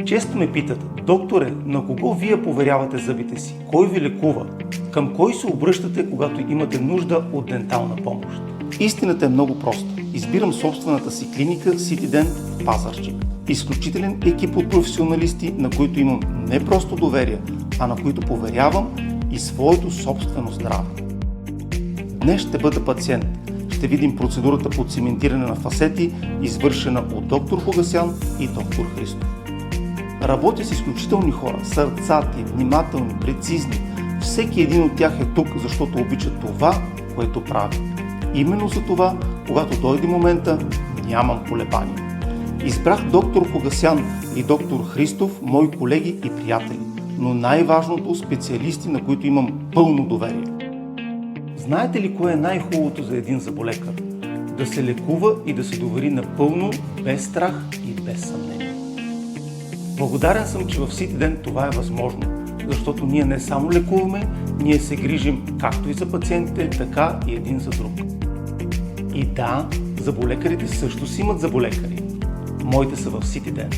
Често ме питат: докторе, на кого вие поверявате зъбите си? Кой ви лекува? Към кой се обръщате, когато имате нужда от дентална помощ? Истината е много проста. Избирам собствената си клиника CityDent в Пазарджик. Изключителен екип от професионалисти, на които имам не просто доверие, а на които поверявам и своето собствено здраве. Днес ще бъда пациент. Ще видим процедурата по циментиране на фасети, извършена от доктор Хогасян и доктор Христов. Работя с изключителни хора, сърцати, внимателни, прецизни. Всеки един от тях е тук, защото обича това, което прави. Именно за това, когато дойде момента, нямам колебания. Избрах доктор Хогасян и доктор Христов, мои колеги и приятели, но най-важното – специалисти, на които имам пълно доверие. Знаете ли кое е най-хубавото за един зъболекар? Да се лекува и да се довери напълно, без страх и без съмнение. Благодарен съм, че в CityDent това е възможно, защото ние не само лекуваме, ние се грижим както и за пациентите, така и един за друг. И да, зъболекарите също си имат зъболекари. Моите са в CityDent.